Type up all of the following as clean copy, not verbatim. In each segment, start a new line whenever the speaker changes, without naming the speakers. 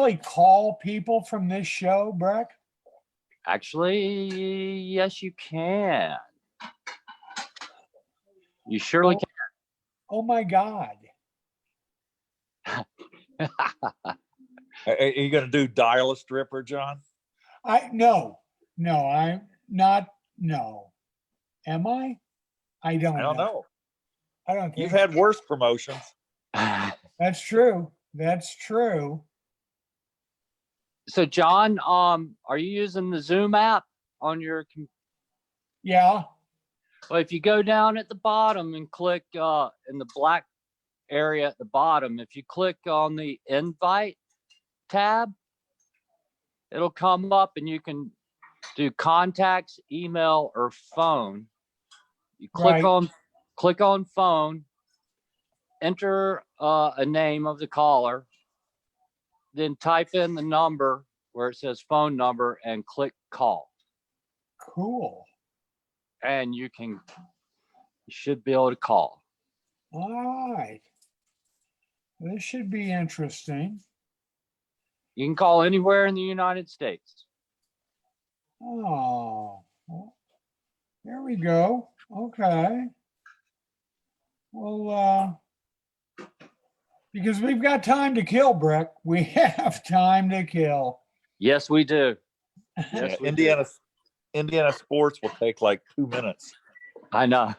actually call people from this show, Breck?
Actually, yes, you can. You surely can.
Oh my God.
Are you going to do dial a stripper, John?
No, I'm not. No. Am I? I don't
know.
I don't think
You've had worse promotions.
That's true. That's true.
So, John, are you using the Zoom app on your computer?
Yeah.
Well, if you go down at the bottom and click in the black area at the bottom, if you click on the invite tab, it'll come up and you can do contacts, email, or phone. You click on phone, enter a name of the caller, then type in the number where it says phone number and click call.
Cool.
And you should be able to call.
All right. This should be interesting.
You can call anywhere in the United States.
Oh, well, there we go. Okay. Well, because we've got time to kill, Breck. We have time to kill.
Yes, we do.
Yes, Indiana sports will take like 2 minutes.
I know.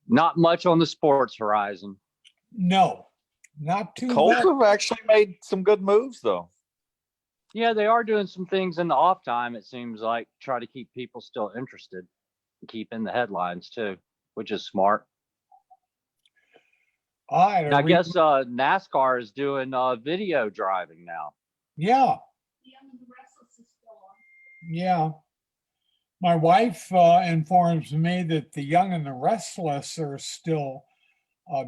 Not much on the sports horizon.
No, not too
Colts
much.
have actually made some good moves, though.
Yeah, they are doing some things in the off time, it seems like, try to keep people still interested and keep in the headlines too, which is smart. And I guess NASCAR is doing video driving now.
Yeah. Yeah. My wife informs me that The Young and the Restless are still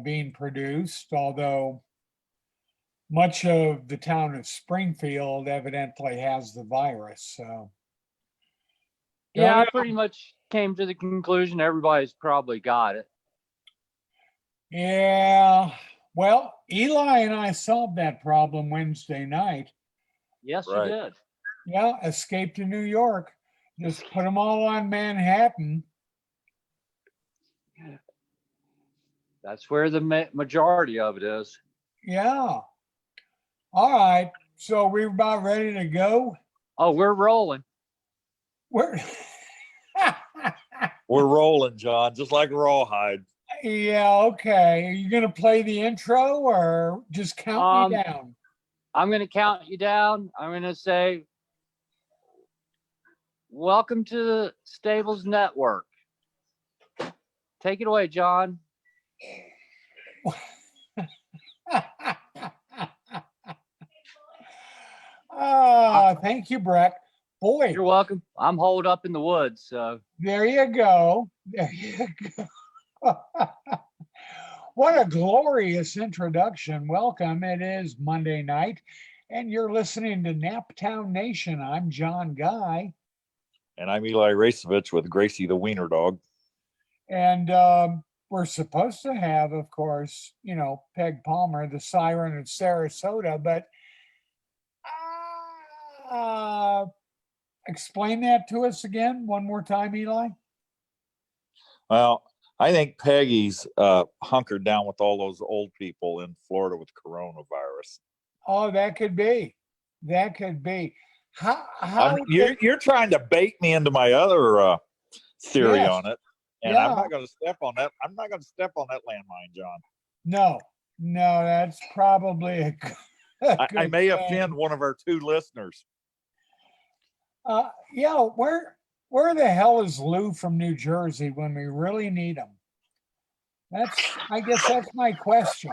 being produced, although much of the town of Springfield evidently has the virus. So,
yeah, I pretty much came to the conclusion everybody's probably got it.
Yeah. Well, Eli and I solved that problem Wednesday night.
Yes, you did.
Yeah, escape to New York. Just put them all on Manhattan.
That's where the majority of it is.
Yeah. All right. So we're about ready to go.
Oh, we're rolling.
We're
We're rolling, John, just like rawhide.
Yeah, okay. Are you going to play the intro or just count me down?
I'm going to count you down. I'm going to say, welcome to the Stables Network. Take it away, John.
Thank you, Breck. Boy.
You're welcome. I'm holed up in the woods, so.
There you go. There you go. What a glorious introduction. Welcome. It is Monday night, and you're listening to Naptown Nation. I'm John Guy.
And I'm Eli Racevich with Gracie the Wiener Dog.
And we're supposed to have, of course, Peg Palmer, the siren of Sarasota, but explain that to us again one more time, Eli.
Well, I think Peggy's hunkered down with all those old people in Florida with coronavirus.
Oh, that could be. That could be.
You're trying to bait me into my other theory on it, and I'm not going to step on that. I'm not going to step on that landmine, John.
No, that's probably
I may offend one of our 2 listeners.
Where the hell is Lou from New Jersey when we really need him? I guess that's my question.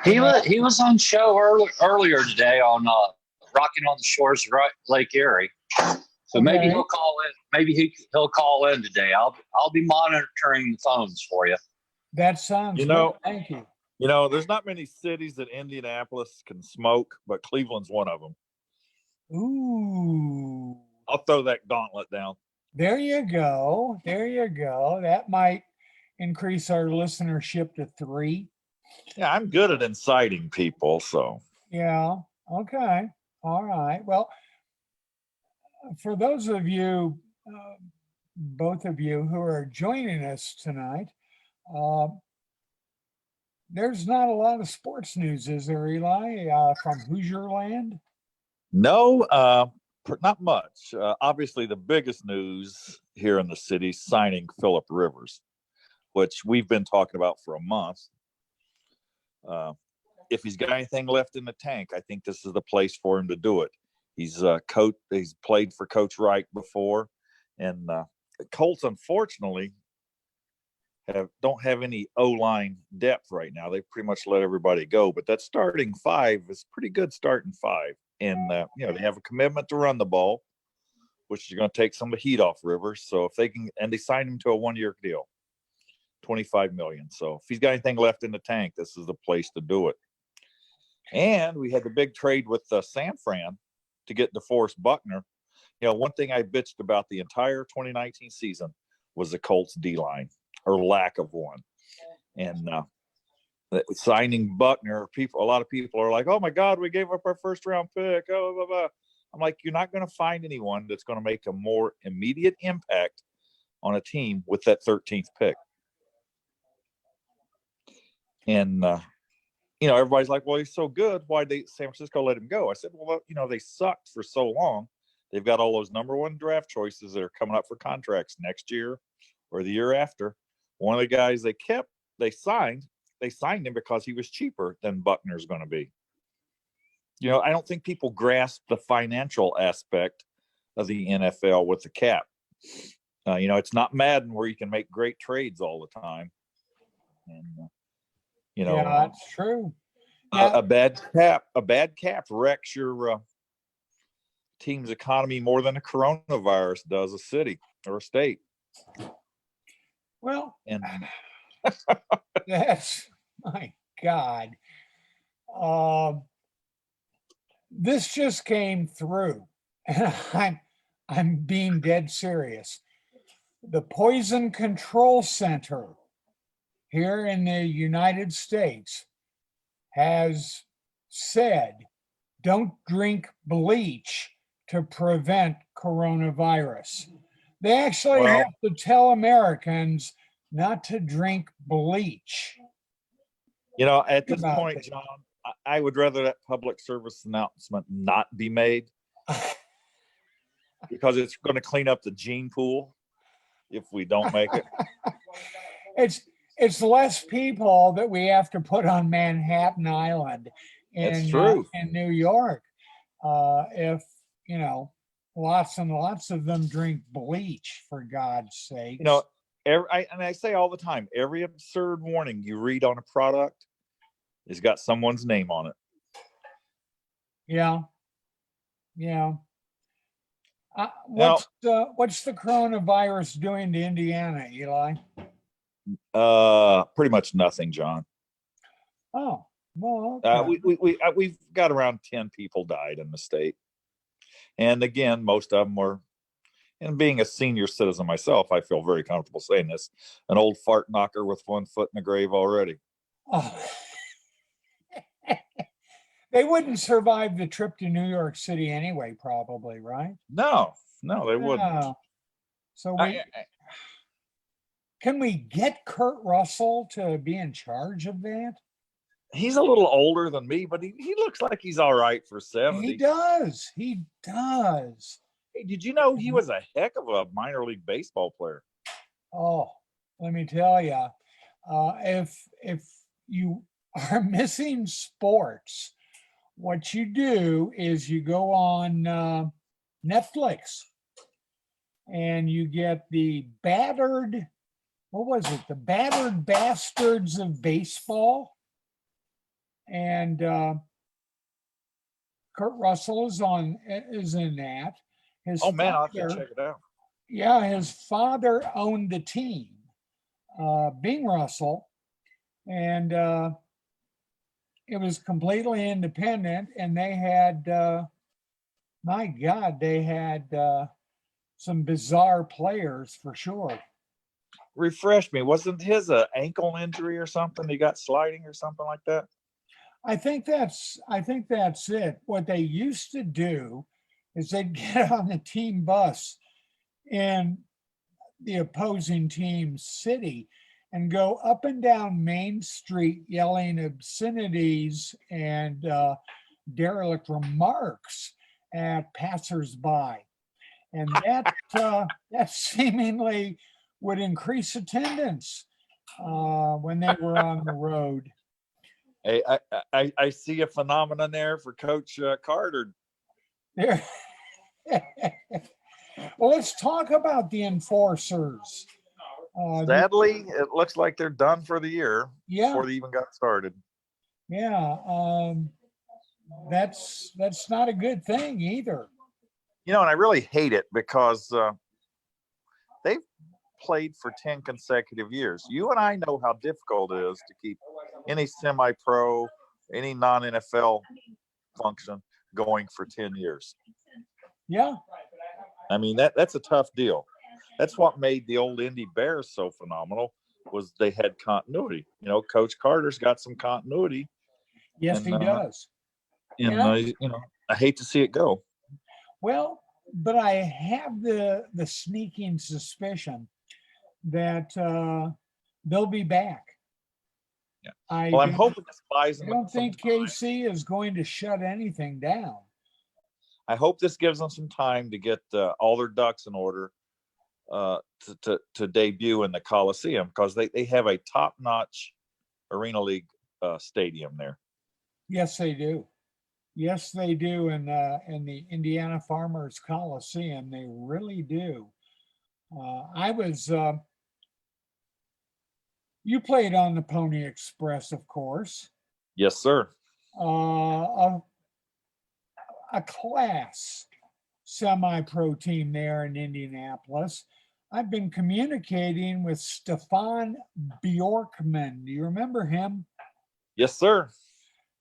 He was on show earlier today on Rocking on the Shores of Lake Erie. So maybe he'll call in. Maybe he'll call in today. I'll be monitoring the phones for you.
That sounds good. Thank you.
There's not many cities that Indianapolis can smoke, but Cleveland's one of them.
Ooh.
I'll throw that gauntlet down.
There you go. That might increase our listenership to 3.
Yeah, I'm good at inciting people, so.
Yeah. Okay. All right. Well, for those of you, both of you who are joining us tonight, uh, there's not a lot of sports news, is there, Eli, from Hoosier Land?
No, not much. Obviously, the biggest news here in the city, signing Philip Rivers, which we've been talking about for a month. If he's got anything left in the tank, I think this is the place for him to do it. He's he's played for Coach Wright before, and the Colts, unfortunately, don't have any O-line depth right now. They've pretty much let everybody go, but that starting five is pretty good starting five. And they have a commitment to run the ball, which is going to take some of the heat off Rivers. So if they can, and they signed him to a 1-year deal, $25 million. So if he's got anything left in the tank, this is the place to do it. And we had the big trade with San Fran to get DeForest Buckner. One thing I bitched about the entire 2019 season was the Colts D-line, or lack of one. And signing Buckner, a lot of people are like, "Oh my God, we gave up our first round pick." Oh, blah, blah. I'm like, you're not going to find anyone that's going to make a more immediate impact on a team with that 13th pick. And everybody's like, "Well, he's so good. Why did San Francisco let him go?" I said, "Well, they sucked for so long. They've got all those number one draft choices that are coming up for contracts next year or the year after. One of the guys they signed him because he was cheaper than Buckner's going to be." I don't think people grasp the financial aspect of the NFL with the cap. It's not Madden where you can make great trades all the time. And,
Yeah, that's true.
a bad cap wrecks your team's economy more than a coronavirus does a city or a state.
Well,
And
that's, my God. This just came through, and I'm being dead serious. The Poison Control Center here in the United States has said, don't drink bleach to prevent coronavirus. They actually have to tell Americans not to drink bleach.
At this point, John, I would rather that public service announcement not be made because it's going to clean up the gene pool if we don't make it.
It's less people that we have to put on Manhattan Island in New York. If lots and lots of them drink bleach, for God's sake.
I say all the time, every absurd warning you read on a product has got someone's name on it.
Yeah. What's the coronavirus doing to Indiana, Eli?
Pretty much nothing, John.
Oh, well, okay.
We've got around 10 people died in the state, and again, most of them were. And being a senior citizen myself, I feel very comfortable saying this: an old fart knocker with one foot in the grave already.
Oh. They wouldn't survive the trip to New York City anyway, probably, right?
No, they wouldn't.
So can we get Kurt Russell to be in charge of that?
He's a little older than me, but he looks like he's all right for 70.
He does.
Hey, did you know he was a heck of a minor league baseball player?
Oh, let me tell you, if you are missing sports, what you do is you go on Netflix and you get the battered, what was it? The Battered Bastards of Baseball. And Kurt Russell is in that.
I'll have to check it out.
Yeah, his father owned the team, Bing Russell, and it was completely independent. And they had, my God, they had some bizarre players for sure.
refresh me. Wasn't his a ankle injury or something? He got sliding or something like that.
I think that's it. What they used to do is they'd get on the team bus in the opposing team's city and go up and down Main Street yelling obscenities and derelict remarks at passersby. And that seemingly would increase attendance when they were on the road.
Hey, I see a phenomenon there for Coach Carter.
There. Well, let's talk about the enforcers.
Sadly, it looks like they're done for the year
Yeah,
before they even got started.
yeah. That's not a good thing either.
You know, and I really hate it because they've played for 10 consecutive years. You and I know how difficult it is to keep any semi-pro, any non-NFL function going for 10 years.
Yeah,
I mean, that's a tough deal. That's what made the old Indy Bears so phenomenal, was they had continuity. You know, Coach Carter's got some continuity.
yes,
And,
he does.
And,
Yeah.
you know, I hate to see it go.
Well, but I have the sneaking suspicion that they'll be back.
Yeah.
I
Well, I'm hoping this buys
I
them
don't
some
think
time.
KC is going to shut anything down.
I hope this gives them some time to get all their ducks in order to debut in the Coliseum, because they have a top-notch Arena League stadium there.
Yes, they do. Yes, they do. In the Indiana Farmers Coliseum, they really do. I was. You played on the Pony Express, of course.
Yes, sir.
A class semi-pro team there in Indianapolis. I've been communicating with Stefan Bjorkman. Do you remember him?
Yes, sir.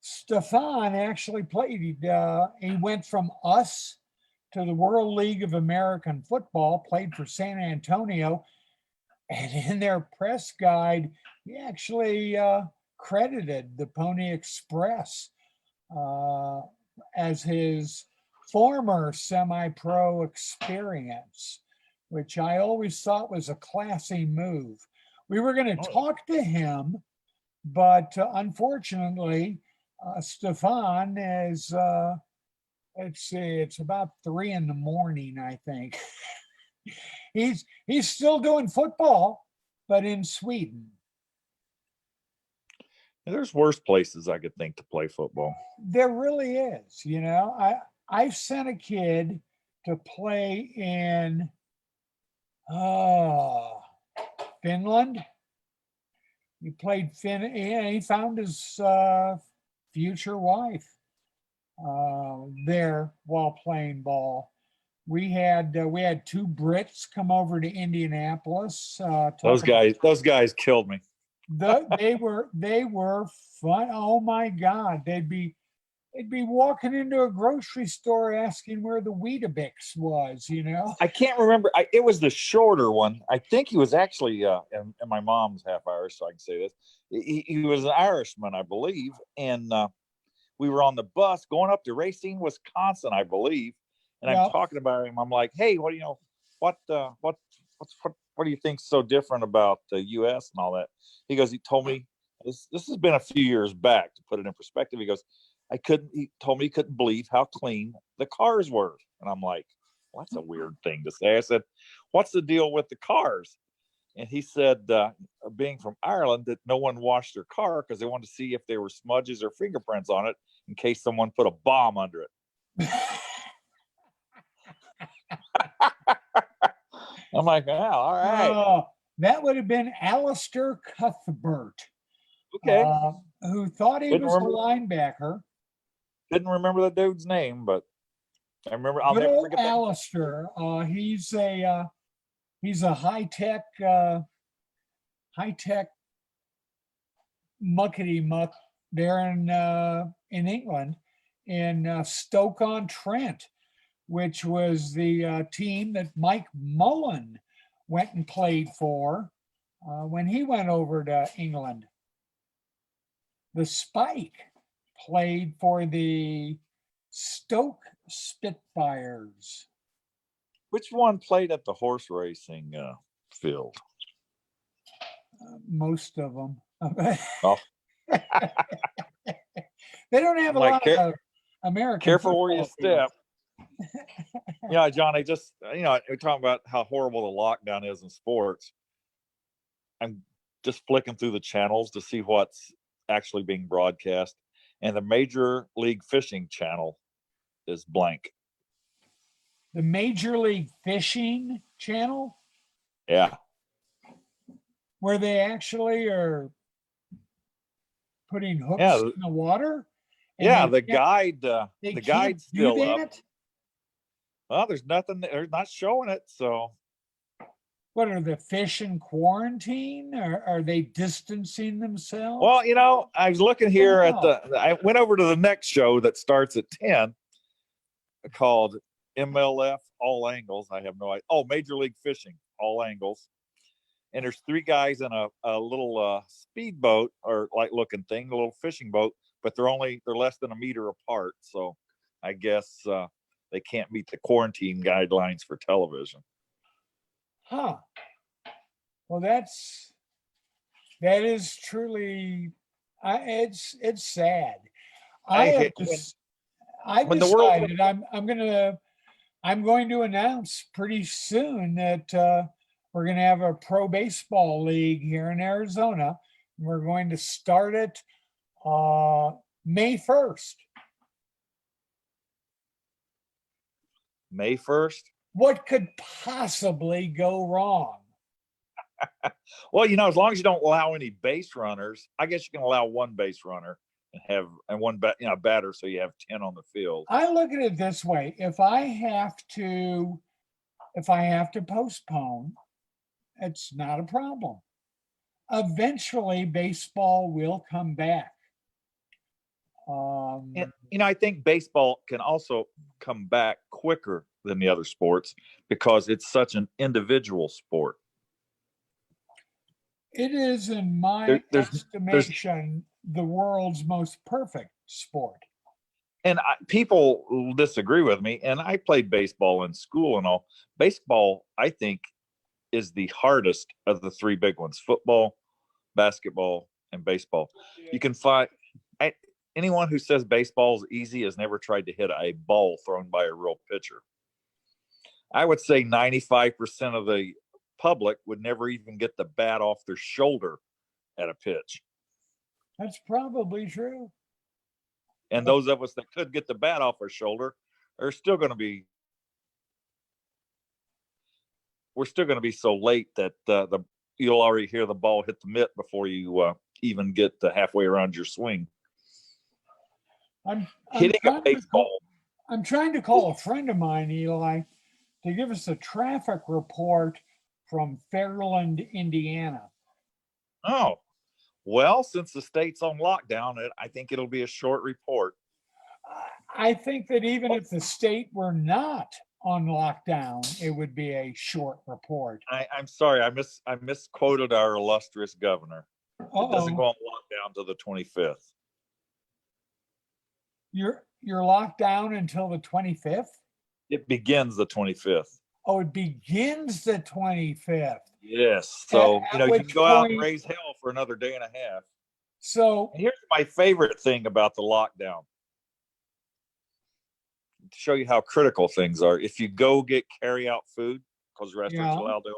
Stefan actually played. He went from us to the World League of American Football, played for San Antonio, and in their press guide, he actually credited the Pony Express as his former semi-pro experience, which I always thought was a classy move. We were going to talk to him, but unfortunately, Stefan is, let's see, it's about 3 a.m, I think. He's still doing football, but in Sweden.
There's worse places I could think to play football.
There really is. You know, I sent a kid to play in Finland. He played he found his future wife there while playing ball. We had 2 Brits come over to Indianapolis.
Those guys killed me.
They were fun. Oh my God, they'd be walking into a grocery store asking where the Weetabix was. You know,
I can't remember. It was the shorter one. I think he was actually, and my mom's half Irish, so I can say this. He was an Irishman, I believe, and we were on the bus going up to Racine, Wisconsin, I believe. And I'm talking about him. I'm like, hey, what do you think's so different about the U.S. and all that? He goes, he told me this has been a few years back, to put it in perspective. He goes, he told me he couldn't believe how clean the cars were. And I'm like, well, that's a weird thing to say. I said, what's the deal with the cars? And he said, being from Ireland, that no one washed their car because they wanted to see if there were smudges or fingerprints on it in case someone put a bomb under it. I'm like, wow, all right.
That would have been Alistair Cuthbert.
Okay.
Who thought he was a linebacker.
Didn't remember the dude's name, but I remember. I'll never forget that.
Alistair. He's a high tech muckety muck there in England, in Stoke-on-Trent, which was the team that Mike Mullen went and played for when he went over to England. The Spike played for the Stoke Spitfires.
Which one played at the horse racing field?
Most of them.
Oh,
They don't have a
like,
lot of American.
careful where you
football
step. Yeah, John, I just, we're talking about how horrible the lockdown is in sports. I'm just flicking through the channels to see what's actually being broadcast. And the Major League Fishing channel is blank.
The Major League Fishing channel,
Yeah.
where they actually are putting hooks
Yeah.
in the water. and
Yeah.
they
The
can't-
guide,
They
the
can't
guide's
do
still up.
that.
Well, there's nothing, they're not showing it. So,
What are the fish in quarantine? Or are they distancing themselves?
well, I was looking here at
hell?
I went over to the next show that starts at 10 called MLF All Angles. I have no idea. Oh, Major League Fishing All Angles. And there's three guys in a little speedboat or like looking thing, a little fishing boat, but they're less than a meter apart. So I guess they can't meet the quarantine guidelines for television.
Huh. Well, that is truly, it's sad.
Hey,
I've
when the world,
decided I'm going to announce pretty soon that we're going to have a pro baseball league here in Arizona. We're going to start it May 1st.
May 1st.
What could possibly go wrong?
Well, as long as you don't allow any base runners, I guess you can allow one base runner and one batter, so you have 10 on the field.
I look at it this way: if I have to postpone, it's not a problem. Eventually, baseball will come back.
And I think baseball can also come back quicker than the other sports because it's such an individual sport.
It is, in my estimation, the world's most perfect sport.
And people disagree with me. And I played baseball in school and all. Baseball, I think, is the hardest of the three big ones: football, basketball, and baseball. You can find anyone who says baseball is easy has never tried to hit a ball thrown by a real pitcher. I would say 95% of the public would never even get the bat off their shoulder at a pitch.
That's probably true.
And those of us that could get the bat off our shoulder are still going to be, we're still going to be so late that you'll already hear the ball hit the mitt before you even get halfway around your swing.
I'm
Hitting a baseball.
I'm trying to call a friend of mine, Eli, to give us a traffic report from Fairland, Indiana.
Oh, well, since the state's on lockdown, I think it'll be a short report.
I think that even if the state were not on lockdown, it would be a short report.
I'm sorry, I misquoted our illustrious governor. It doesn't go on lockdown till the 25th.
You're locked down until the 25th?
It begins the 25th.
Oh, it begins the 25th.
Yes. So,
At
you
which
can go out and
point-
raise hell for another day and a half.
So
And here's my favorite thing about the lockdown. To show you how critical things are. If you go get carry out food, because restaurants are allowed to,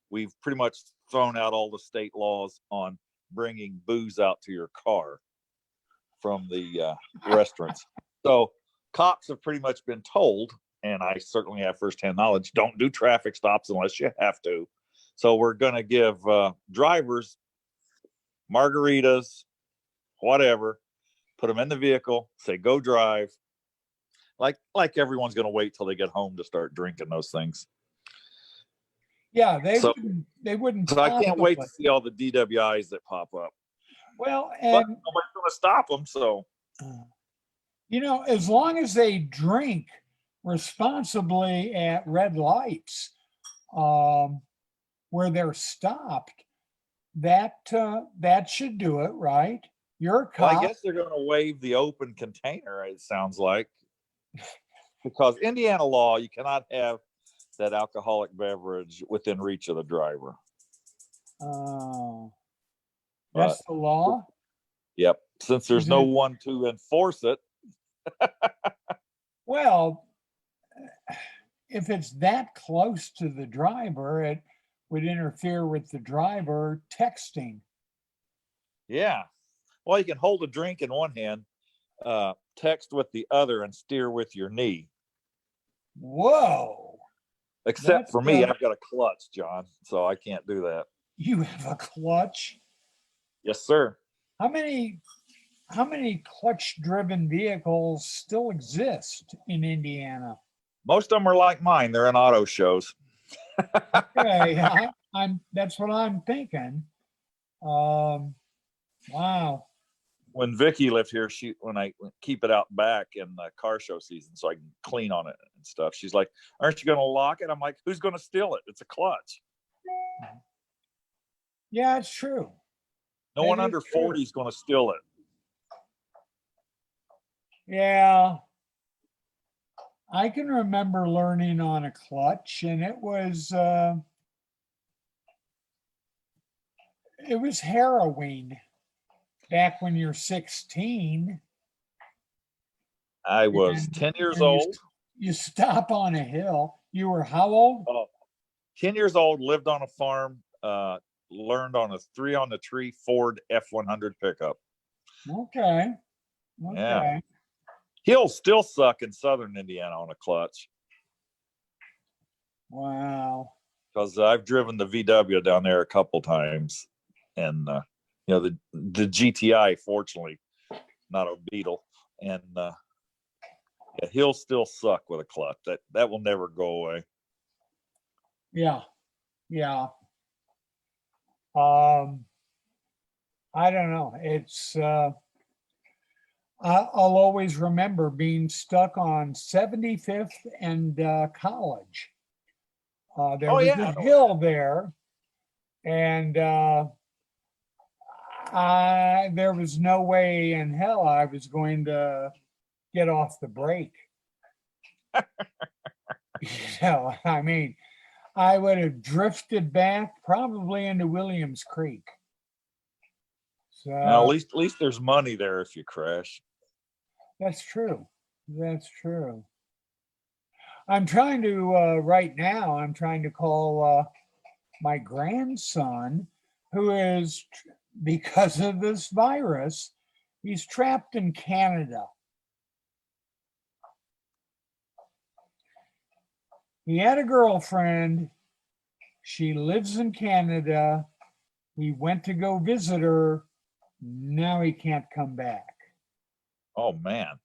we've pretty much thrown out all the state laws on bringing booze out to your car from the restaurants. So cops have pretty much been told, and I certainly have firsthand knowledge, don't do traffic stops unless you have to. So we're going to give drivers margaritas, whatever, put them in the vehicle, say, go drive. Like everyone's going to wait till they get home to start drinking those things.
yeah, they wouldn't.
So I can't wait to see all the DWIs that pop up.
Well,
But
and
nobody's going to stop them. So,
as long as they drink responsibly at red lights, where they're stopped, that should do it, right? You're a
Well, I
cop.
guess they're going to waive the open container, it sounds like, because Indiana law, you cannot have that alcoholic beverage within reach of the driver.
Oh,
But
that's the law?
yep, since there's
Is
no
it?
one to enforce it,
Well, if it's that close to the driver, it would interfere with the driver texting.
yeah. Well, you can hold a drink in one hand, text with the other, and steer with your knee.
Whoa,
Except
that's
for me, I've got a clutch, John, so I can't do that.
you have a clutch.
Yes, sir.
How many clutch driven vehicles still exist in Indiana?
Most of them are like mine. They're in auto shows.
Okay, I'm that's what I'm thinking. Wow.
When Vicky lived here, when I keep it out back in the car show season so I can clean on it and stuff, she's like, "Aren't you going to lock it?" I'm like, "Who's going to steal it? It's a clutch.
Yeah, it's true.
No
That
one
is
under
true.
40 is going to steal it."
Yeah, I can remember learning on a clutch, and it was harrowing back when you're 16
I was
and
10 years
and
old.
you stop on a hill. You were how old?
10 years old, lived on a farm, learned on a 3-on-the-tree Ford F100 pickup.
Okay.
Yeah.
Okay.
Hills still suck in southern Indiana on a clutch
Wow.
because I've driven the VW down there a couple times. And, the GTI, fortunately, not a Beetle. And yeah, hills still suck with a clutch. That will never go away.
Yeah. Yeah. Um, I don't know. I'll always remember being stuck on 75th and College. There
Oh,
was
yeah.
a hill there, and there was no way in hell I was going to get off the brake. I mean, I would have drifted back probably into Williams Creek.
Now,
So
at least there's money there if you crash.
that's true. That's true. I'm trying to right now. I'm trying to call my grandson, who is because of this virus, he's trapped in Canada. He had a girlfriend. She lives in Canada. He went to go visit her. Now he can't come back.
Oh, man.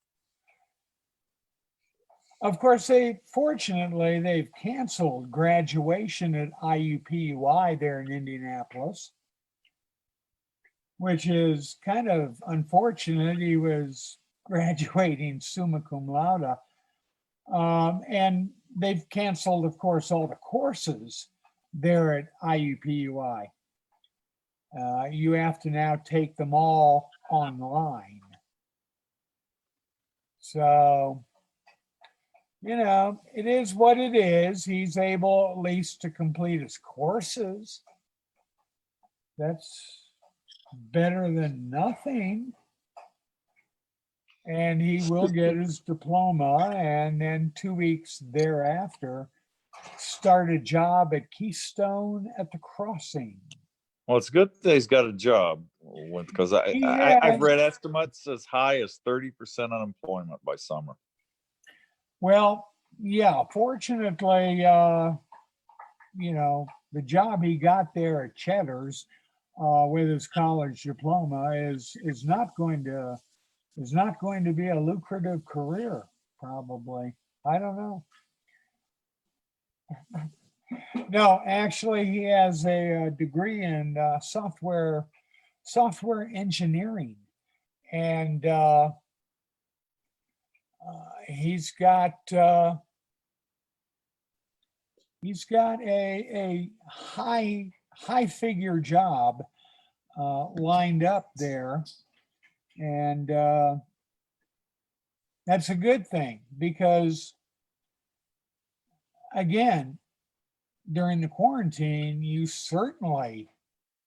Of course, fortunately they've canceled graduation at IUPUI there in Indianapolis, which is kind of unfortunate. He was graduating summa cum laude. And they've canceled, of course, all the courses there at IUPUI. You have to now take them all online. So, it is what it is. He's able at least to complete his courses. That's better than nothing. And he will get his diploma, and then 2 weeks thereafter, start a job at Keystone at the Crossing.
Well, it's good that he's got a job because I've read estimates as high as 30% unemployment by summer.
Well, yeah, fortunately, the job he got there at Cheddar's with his college diploma is not going to be a lucrative career, probably. I don't know. No, actually, he has a degree in software engineering, and he's got a high figure job lined up there. And that's a good thing because, again, during the quarantine, you certainly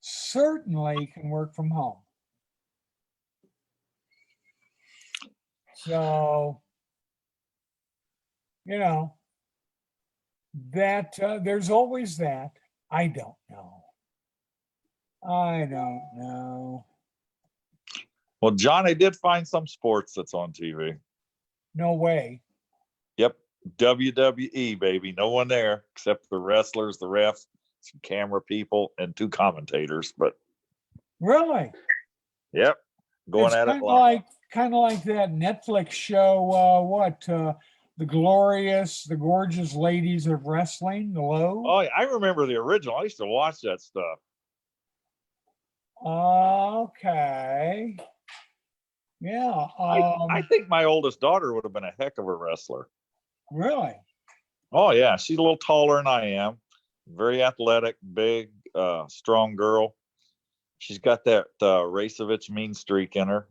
can work from home. So, you know, that there's always that. I don't know. I don't know.
Well, John, I did find some sports that's on TV.
No way.
Yep. WWE, baby. No one there except the wrestlers, the refs, some camera people, and 2 commentators. But
Really?
yep, going
It's
at
kind
it
of
live.
like that Netflix show, the the gorgeous ladies of wrestling, the Low.
Oh, I remember the original. I used to watch that stuff.
Okay. Yeah.
I think my oldest daughter would have been a heck of a wrestler.
Really?
Oh yeah, she's a little taller than I am. Very athletic, big, strong girl. She's got that Racevich mean streak in her.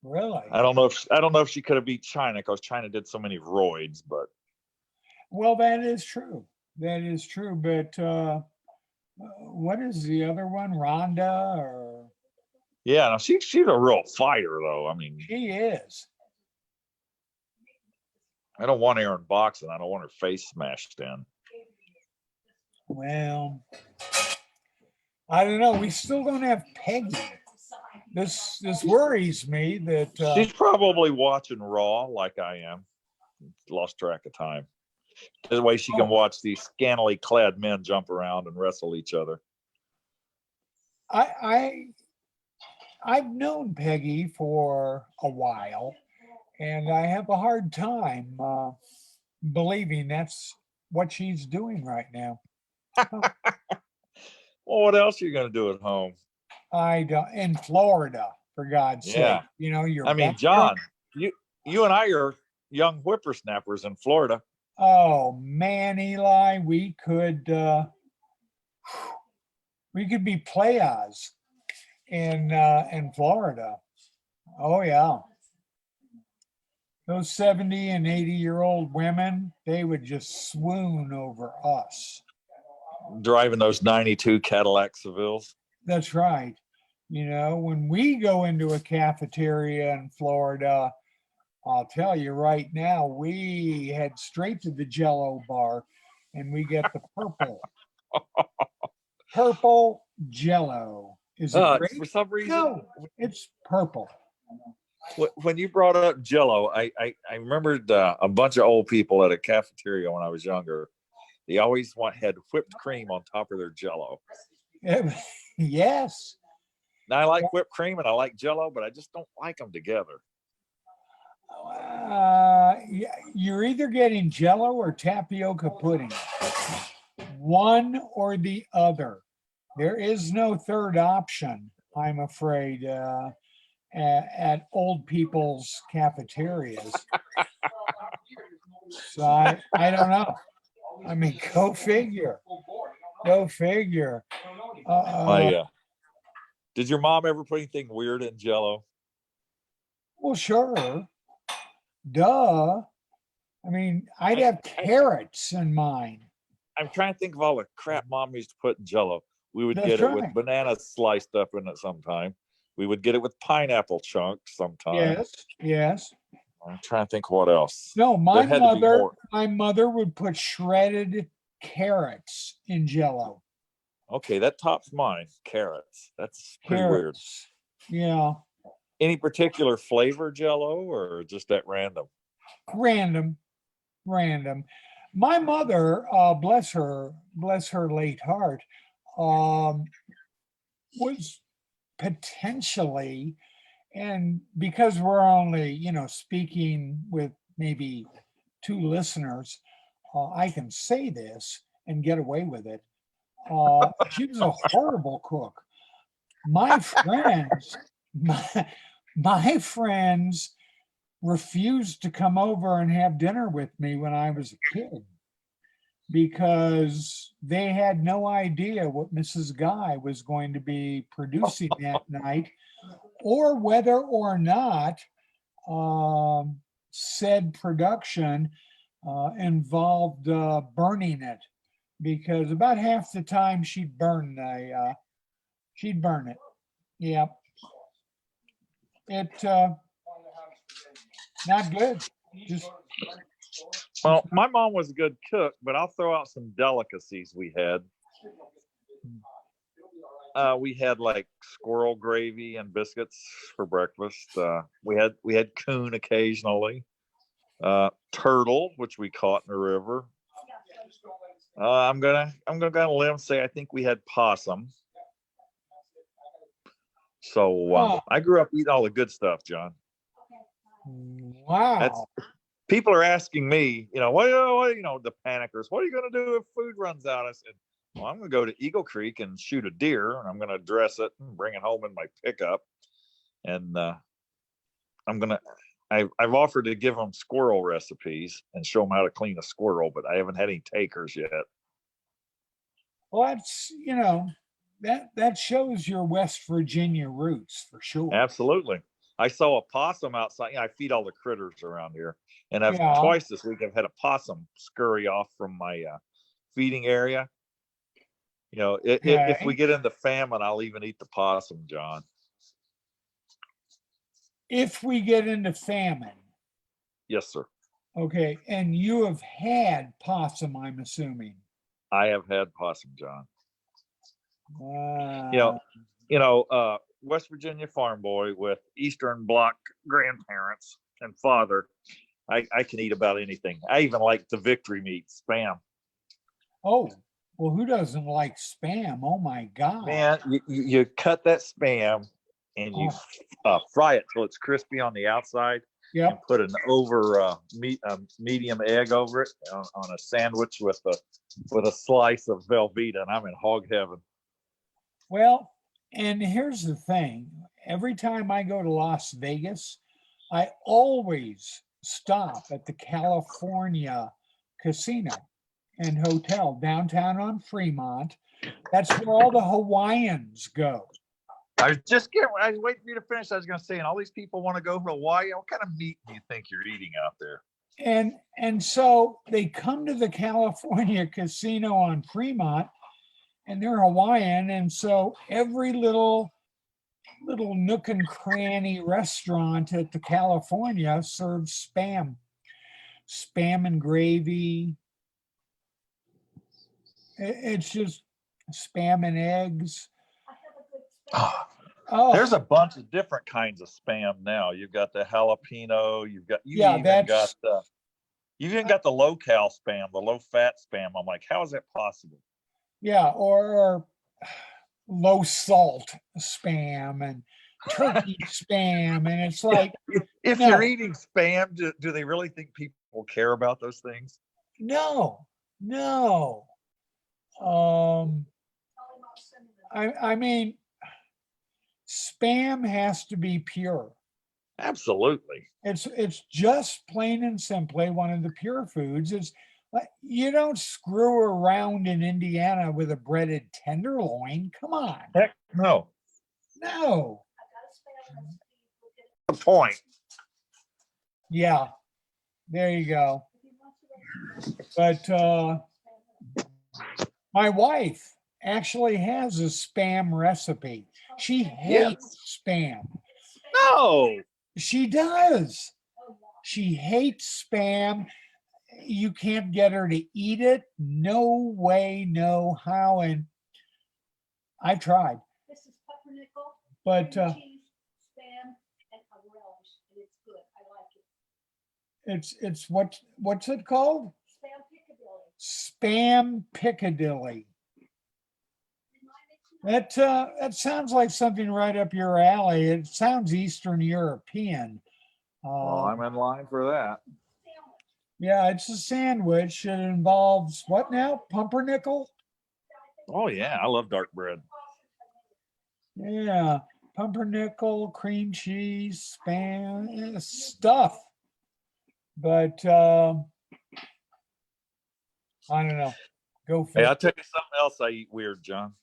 Really?
I don't know if she could have beat China because China did so many roids, but
Well, that is true. That is true. But what is the other one? Rhonda or
yeah, no, she's a real fighter though. I mean,
she is.
I don't want her in boxing. I don't want her face smashed in.
Well, I don't know. We still don't have Peggy. This worries me that
She's probably watching Raw like I am. Lost track of time. This way she can watch these scantily clad men jump around and wrestle each other.
I've known Peggy for a while, and I have a hard time believing that's what she's doing right now.
Well, what else are you going to do at home?
I don't, in Florida, for God's
Yeah.
sake. You know, you're
I mean,
back
John, you and I are young whippersnappers in Florida.
Oh man, Eli, we could be players in Florida. Oh yeah. Those 70 and 80-year-old women, they would just swoon over us.
Driving those 92 Cadillac Sevilles.
That's right. You know, when we go into a cafeteria in Florida, I'll tell you right now, we head straight to the Jello bar and we get the purple Jello. Is it great?
For some reason,
No, it's purple.
when you brought up Jello, I remembered a bunch of old people at a cafeteria when I was younger. They always had whipped cream on top of their Jello.
Yes.
Now I like whipped cream and I like Jello, but I just don't like them together.
You're either getting Jello or tapioca pudding. One or the other. There is no third option, I'm afraid, at old people's cafeterias. So I don't know. I mean, go figure. Go figure.
Did your mom ever put anything weird in Jello?
Well, sure. Duh. I mean, I'd have carrots in mine.
I'm trying to think of all the crap mom used to put in Jello. We would
That's
get it
right.
with bananas sliced up in it sometime. We would get it with pineapple chunks sometime.
Yes.
I'm trying to think what else.
No,
There had to be more.
my mother would put shredded carrots in Jello.
Okay, that tops mine. Carrots. That's pretty weird.
Yeah.
Any particular flavor Jello or just that random?
Random. My mother, bless her late heart, was potentially, and because we're only, speaking with maybe 2 listeners, I can say this and get away with it. She was a horrible cook. My friends, my friends refused to come over and have dinner with me when I was a kid. because they had no idea what Mrs. Guy was going to be producing that night, or whether or not said production involved burning it, because about half the time she'd burn it. Yeah. It not good. Just
Well, my mom was a good cook, but I'll throw out some delicacies we had. We had like squirrel gravy and biscuits for breakfast. We had coon occasionally. Turtle, which we caught in the river. I'm gonna go on a limb and say I think we had possum. So I grew up eating all the good stuff, John.
wow.
People are asking me, what the panickers, what are you going to do if food runs out? I said, well, I'm going to go to Eagle Creek and shoot a deer, and I'm going to dress it and bring it home in my pickup. And I've offered to give them squirrel recipes and show them how to clean a squirrel, but I haven't had any takers yet.
Well, that's, that shows your West Virginia roots for sure.
Absolutely. I saw a possum outside. I feed all the critters around here. And
Yeah.
twice this week I've had a possum scurry off from my feeding area. If we get into famine, I'll even eat the possum, John.
If we get into famine.
Yes, sir.
Okay. And you have had possum, I'm assuming.
I have had possum, John.
Wow.
West Virginia farm boy with Eastern Bloc grandparents and father. I can eat about anything. I even like the victory meat, Spam.
Oh, well, who doesn't like Spam? Oh my God.
Man, you cut that Spam and you fry it till it's crispy on the outside.
Yep.
And put an medium egg over it on a sandwich with a slice of Velveeta, and I'm in hog heaven.
Well, and here's the thing. Every time I go to Las Vegas, I always stop at the California Casino and Hotel downtown on Fremont. That's where all the Hawaiians go.
I was waiting for you to finish. I was going to say, and all these people want to go to Hawaii. What kind of meat do you think you're eating out there?
And so they come to the California Casino on Fremont, and they're Hawaiian. And so every little nook and cranny restaurant at the California serves spam and gravy. It's just spam and eggs. Oh,
there's a bunch of different kinds of spam now. You've got the jalapeno. You've even got the low cal spam, the low fat spam. I'm like, how is that possible?
Yeah, or low salt spam and turkey spam, and it's like,
if you're eating spam, do they really think people care about those things?
No. I mean, spam has to be pure.
Absolutely.
It's just plain and simply one of the pure foods. It's like, you don't screw around in Indiana with a breaded tenderloin. Come on.
Heck no.
No.
The point.
Yeah. There you go. But my wife actually has a spam recipe. She hates spam.
No.
She does. She hates spam. You can't get her to eat it. No way, no how. And I tried.
This is pumpernickel,
But
cream cheese, spam, and a relish, and it's good. I like it.
it's what's it called?
Spam Piccadilly.
Spam Piccadilly. That sounds like something right up your alley. It sounds Eastern European.
Well, I'm in line for that.
Yeah, it's a sandwich. It involves what now? Pumpernickel?
Oh yeah, I love dark bread.
Yeah, pumpernickel, cream cheese, spam, stuff. But I don't know. Go
Hey,
for
I'll
it.
tell you something else I eat weird, John.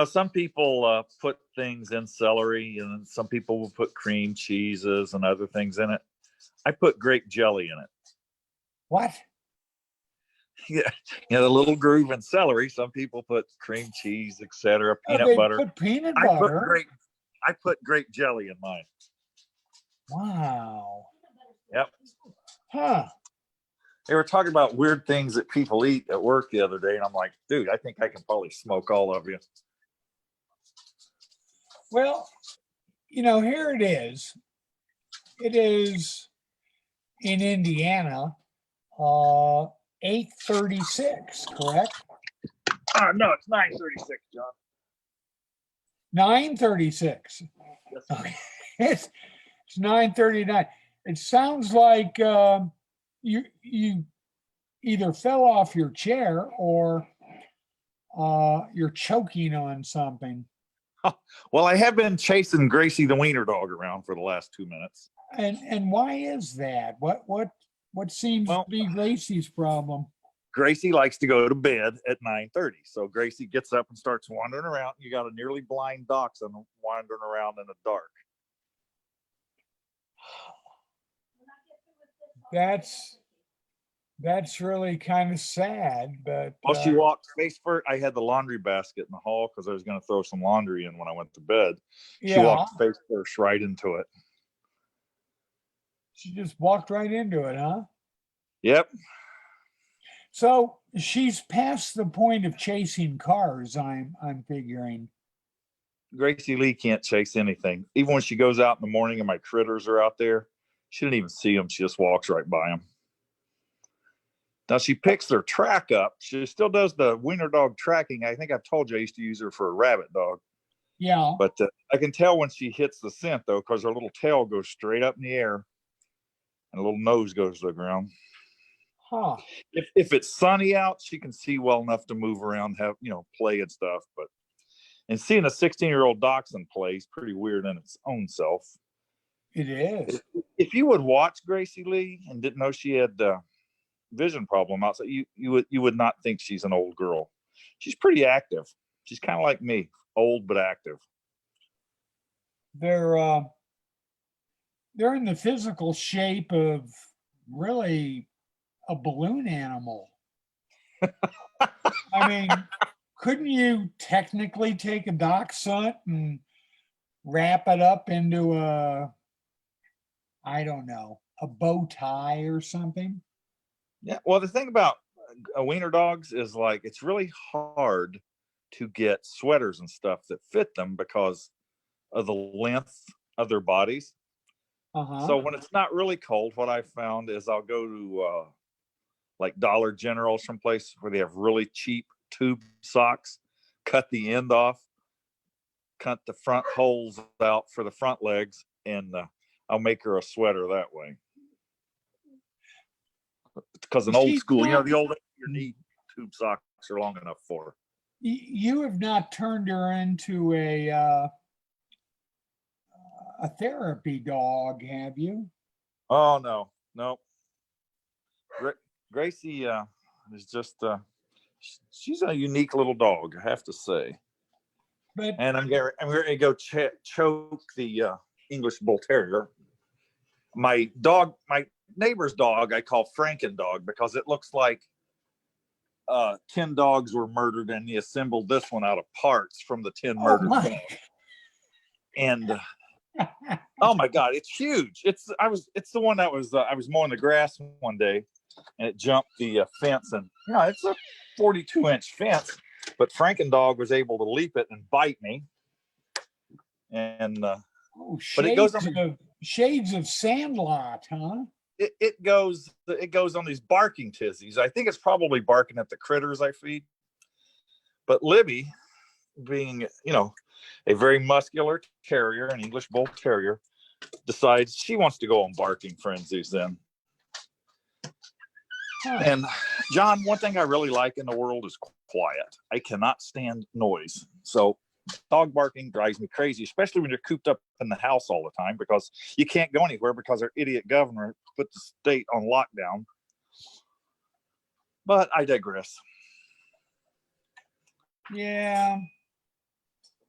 Some people put things in celery, and some people will put cream cheeses and other things in it. I put grape jelly in it.
What?
Yeah, the little groove in celery. Some people put cream cheese, etc.,
Oh,
peanut
they
butter.
put peanut
I put
butter.
grape jelly in mine.
Wow.
Yep.
Huh.
They were talking about weird things that people eat at work the other day, and I'm like, dude, I think I can probably smoke all of you.
Well, here it is. It is in Indiana, 8:36, correct?
No, it's 9:36, John.
9:36.
Yes, sir.
Okay. It's 9:39. It sounds like you either fell off your chair or you're choking on something.
Well, I have been chasing Gracie the wiener dog around for the last 2 minutes.
And why is that? What seems to
Well,
be Gracie's problem?
Gracie likes to go to bed at 9:30. So Gracie gets up and starts wandering around. You got a nearly blind dachshund wandering around in the dark.
That's really kind of sad, but
Well, she walked face first. I had the laundry basket in the hall because I was going to throw some laundry in when I went to bed. She
yeah,
walked face first right into it.
she just walked right into it, huh?
Yep.
So she's past the point of chasing cars, I'm figuring.
Gracie Lee can't chase anything. Even when she goes out in the morning and my critters are out there, she didn't even see them. She just walks right by them. Now she picks their track up. She still does the wiener dog tracking. I think I've told you I used to use her for a rabbit dog.
Yeah.
But I can tell when she hits the scent, though, because her little tail goes straight up in the air and a little nose goes to the ground.
Huh.
If it's sunny out, she can see well enough to move around, have play and stuff. And seeing a 16-year-old dachshund play is pretty weird in its own self.
It is.
If you would watch Gracie Lee and didn't know she had vision problem outside, you would not think she's an old girl. She's pretty active. She's kind of like me, old but active.
They're in the physical shape of really a balloon animal. I mean, couldn't you technically take a dachshund and wrap it up into I don't know, a bow tie or something?
Yeah. Well, the thing about wiener dogs is like it's really hard to get sweaters and stuff that fit them because of the length of their bodies.
Uh-huh.
So when it's not really cold, what I found is I'll go to like Dollar General, someplace where they have really cheap tube socks, cut the end off, cut the front holes out for the front legs, and I'll make her a sweater that way. Because an old school, the old your knee tube socks are long enough for her.
You have not turned her into a therapy dog, have you?
Oh no. Gracie is just she's a unique little dog, I have to say.
But
And I'm going to go choke the English Bull Terrier. My neighbor's dog, I call Franken dog because it looks like 10 dogs were murdered and he assembled this one out of parts from the 10 murdered dogs. And oh my God, it's huge. It's the one that was I was mowing the grass one day and it jumped the fence, and it's a 42-inch fence, but Franken dog was able to leap it and bite me. And but it goes on
shades of Sandlot, huh?
It goes on these barking tizzies. I think it's probably barking at the critters I feed. But Libby, being a very muscular terrier, an English Bull Terrier, decides she wants to go on barking frenzies then. And John, one thing I really like in the world is quiet. I cannot stand noise. So dog barking drives me crazy, especially when you're cooped up in the house all the time because you can't go anywhere because our idiot governor put the state on lockdown. But I digress.
Yeah.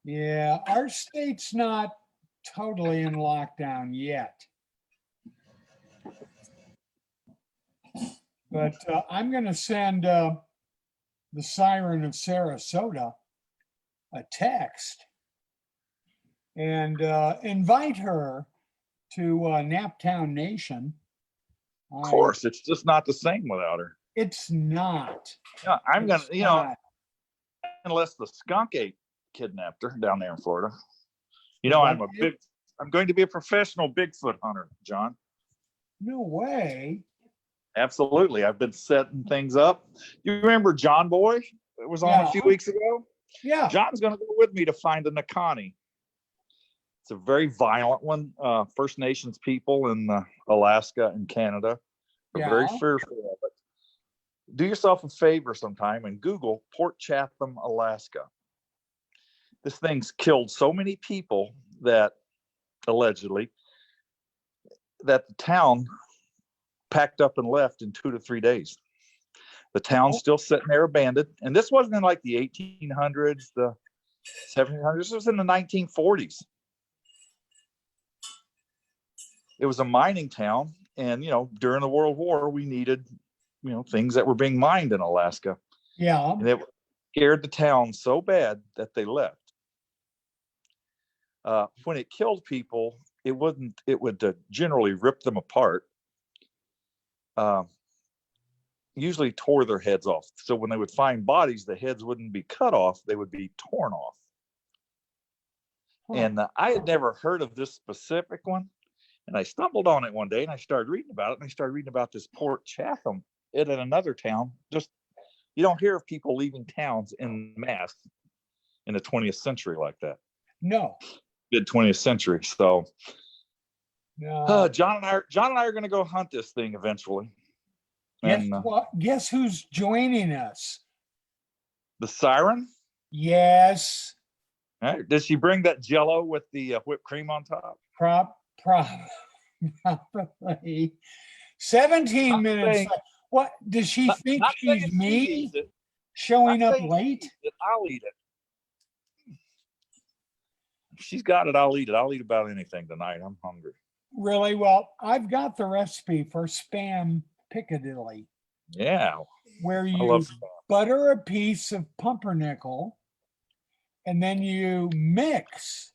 Yeah. Our state's not totally in lockdown yet. But I'm going to send the Siren of Sarasota a text and invite her to Naptown Nation.
Of course, it's just not the same without her.
It's not.
Yeah, I'm gonna,
It's not.
unless the skunk ape kidnapped her down there in Florida.
What?
I'm going to be a professional Bigfoot hunter, John.
No way.
Absolutely. I've been setting things up. You remember John Boy? It was on
Yeah.
a few weeks ago.
Yeah.
John's going to go with me to find the Nakani. It's a very violent one. First Nations people in Alaska and Canada are very
Yeah.
fearful of it. Do yourself a favor sometime and Google Port Chatham, Alaska. This thing's killed so many people that allegedly that the town packed up and left in 2 to 3 days. The town's still sitting there abandoned. And this wasn't in like the 1800s, the 1700s. This was in the 1940s. It was a mining town. And, during the World War, we needed, things that were being mined in Alaska.
Yeah.
And it scared the town so bad that they left. When it killed people, it would generally rip them apart. Usually tore their heads off. So when they would find bodies, the heads wouldn't be cut off, they would be torn off.
Huh.
And I had never heard of this specific one. And I stumbled on it one day and I started reading about it. And I started reading about this Port Chatham in another town. Just, you don't hear of people leaving towns in mass in the 20th century like that.
No.
Mid 20th century. So
No.
John and I are going to go hunt this thing eventually.
Guess
And
what? Guess who's joining us?
the Siren.
Yes.
Right. Did she bring that Jello with the whipped cream on top?
Probably 17
Not
minutes.
saying-
What does she think
Not saying
she's
she
me
eats it.
showing
Not
up
saying she
late?
eats it. I'll eat it. If she's got it, I'll eat it. I'll eat about anything tonight. I'm hungry.
Really? Well, I've got the recipe for spam Piccadilly,
Yeah.
where
I
you
love spam.
butter a piece of pumpernickel and then you mix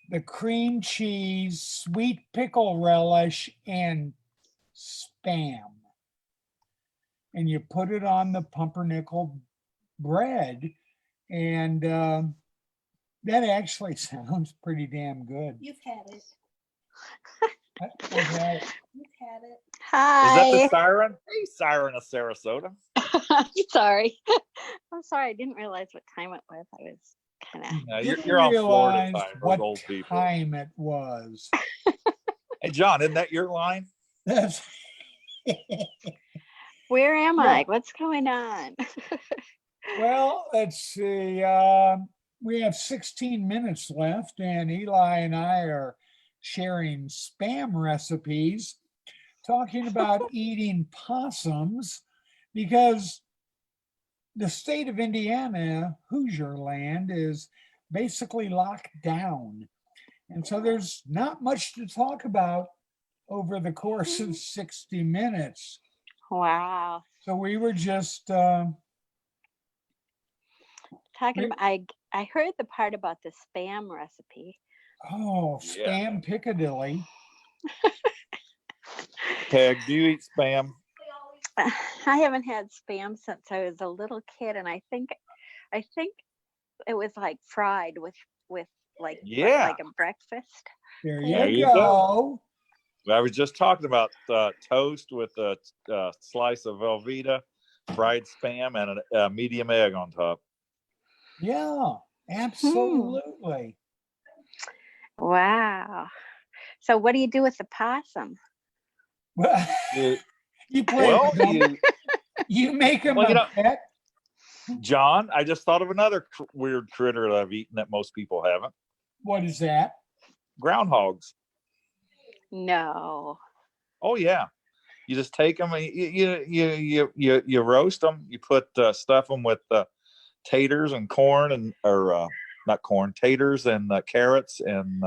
the cream cheese, sweet pickle relish, and spam. And you put it on the pumpernickel bread. And that actually sounds pretty damn good.
You've had it.
I've had it.
You've had it.
Is that the
Hi.
Siren? Hey, Siren of Sarasota.
Sorry. I'm sorry. I didn't realize what time it was. I was kind of.
Yeah,
Didn't
you're on Florida
realize
time. Those
what
old people.
time it was.
Hey, John, isn't that your line?
That's
Where am
Yeah.
I? What's going on?
Well, let's see. We have 16 minutes left, and Eli and I are sharing spam recipes, talking about eating possums, because the state of Indiana, Hoosier land, is basically locked down. And so there's not much to talk about over the course of 60 minutes.
Wow.
So we were just
Talking
Wait.
about, I heard the part about the spam recipe.
Yeah.
spam Piccadilly.
Peg, do you eat spam?
I haven't had spam since I was a little kid, and I think it was like fried with like
Yeah.
like a breakfast.
There
There
you
you
go.
I was just talking about toast with a slice of Velveeta, fried spam, and a medium egg on top.
Yeah, absolutely.
Wow. So what do you do with the possum?
Well,
You-
you play
Well,
with them. You make them
Well, you
a
know-
pet.
John, I just thought of another weird critter that I've eaten that most people haven't.
What is that?
Groundhogs.
No.
Oh yeah. You just take them and you roast them. You put stuff them with taters and corn and or not corn, taters and carrots and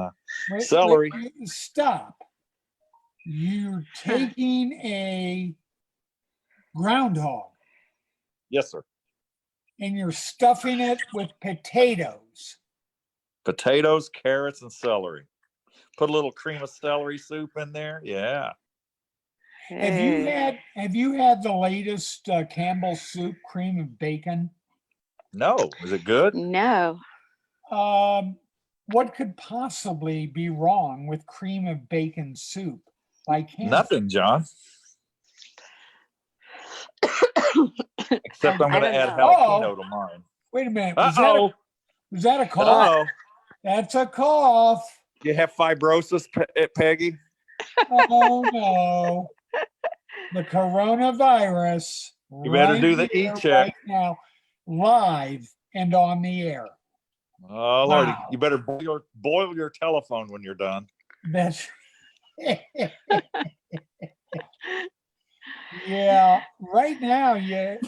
celery.
Stop. You're taking a groundhog
Yes, sir.
and you're stuffing it with potatoes.
Potatoes, carrots, and celery. Put a little cream of celery soup in there. Yeah.
Have you had the latest Campbell's soup cream of bacon?
No, is it good?
No.
What could possibly be wrong with cream of bacon soup by Campbell?
Nothing, John. Except I'm
I
going to
don't
add
know.
jalapeno to mine.
Wait a minute.
Uh-oh.
Was that a cough?
Uh-oh.
That's a cough.
You have fibrosis, Peggy?
Oh no. The coronavirus.
You better do the
here,
e-check.
right now, live and on the air.
Oh, Lordy.
Wow.
You better boil your telephone when you're done.
That's yeah. Right now, you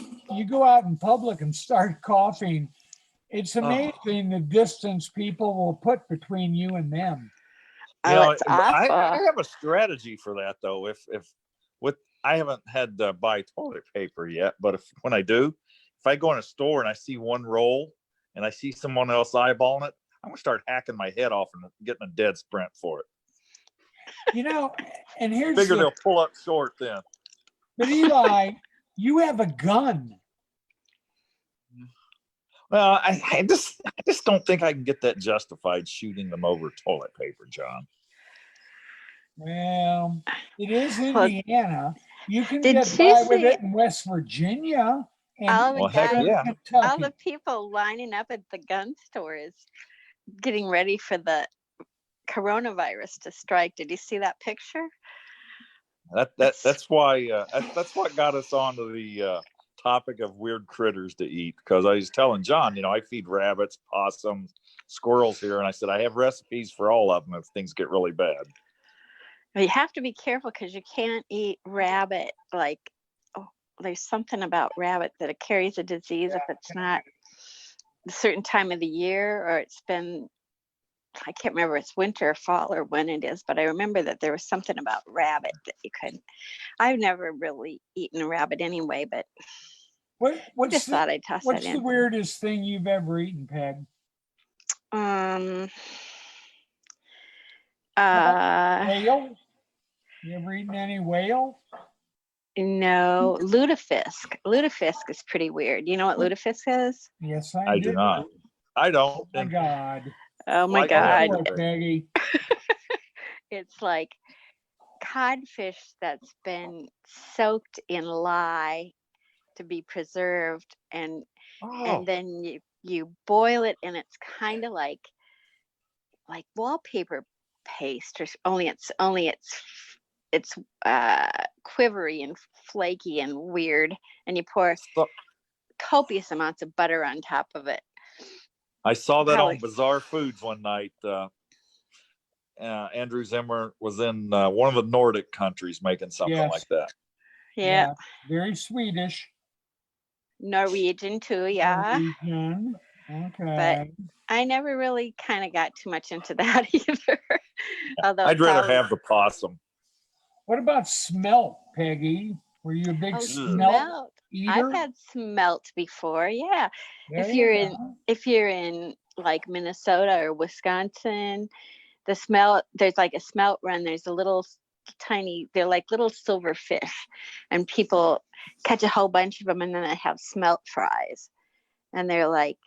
go out in public and start coughing. It's amazing the distance people will put between you and them.
Oh, it's awful.
I have a strategy for that though. If I haven't had to buy toilet paper yet, but when I do, if I go in a store and I see one roll and I see someone else eyeballing it, I'm gonna start hacking my head off and getting a dead sprint for it.
And here's
Figure they'll pull up short then.
But Eli, you have a gun.
Well, I just don't think I can get that justified shooting them over toilet paper, John.
Well, it is Indiana. You can
Did
get
you
by with
see-
it in West Virginia and
All the
Well, heck
guys,
yeah.
Kentucky.
all the people lining up at the gun stores getting ready for the coronavirus to strike. Did you see that picture?
That's why that's what got us onto the topic of weird critters to eat, because I was telling John, I feed rabbits, possums, squirrels here, and I said I have recipes for all of them if things get really bad.
You have to be careful because you can't eat rabbit. There's something about rabbit that it carries a disease if it's not a certain time of the year, or it's been, I can't remember if it's winter or fall or when it is, but I remember that there was something about rabbit that you couldn't. I've never really eaten a rabbit anyway, but I just thought I'd toss that
What's the
in.
weirdest thing you've ever eaten, Peg? Whale? You ever eaten any whale?
No, lutefisk. Lutefisk is pretty weird. You know what lutefisk is?
Yes,
I do not. I don't.
Oh my God.
Oh my
Like
God.
that.
Peggy.
It's like codfish that's been soaked in lye to be preserved, and then you boil it, and it's kind of like wallpaper paste, or only it's quivery and flaky and weird, and you pour copious amounts of butter on top of it.
I saw that on Bizarre Foods one night. Andrew Zimmer was in one of the Nordic countries making something like that.
Yeah.
Very Swedish.
Norwegian too, yeah.
Norwegian. Okay.
But I never really kind of got too much into that either. Although
I'd rather have the possum.
What about smelt, Peggy? Were you a big smelt eater?
I've had smelt before, yeah. If you're in like Minnesota or Wisconsin, there's like a smelt run. There's a little tiny, they're like little silver fish, and people catch a whole bunch of them, and then they have smelt fries, and they're like,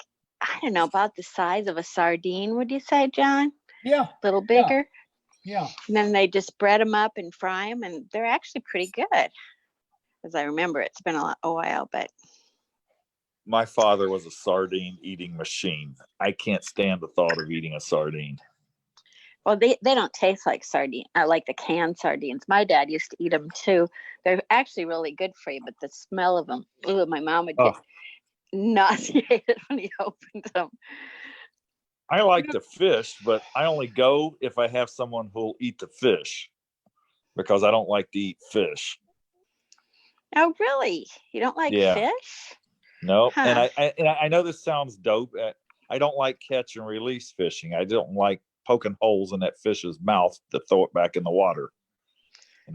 I don't know, about the size of a sardine, would you say, John?
Yeah.
A little bigger.
Yeah.
And then they just bread them up and fry them, and they're actually pretty good. As I remember, it's been a while, but
my father was a sardine eating machine. I can't stand the thought of eating a sardine.
Well, they don't taste like sardine. I like the canned sardines. My dad used to eat them too. They're actually really good for you, but the smell of them, my mom would get nauseated when he opened them.
I like the fish, but I only go if I have someone who'll eat the fish, because I don't like to eat fish.
Oh, really? You don't like
Yeah.
fish?
No, and
Huh.
I know this sounds dope. I don't like catch and release fishing. I don't like poking holes in that fish's mouth to throw it back in the water.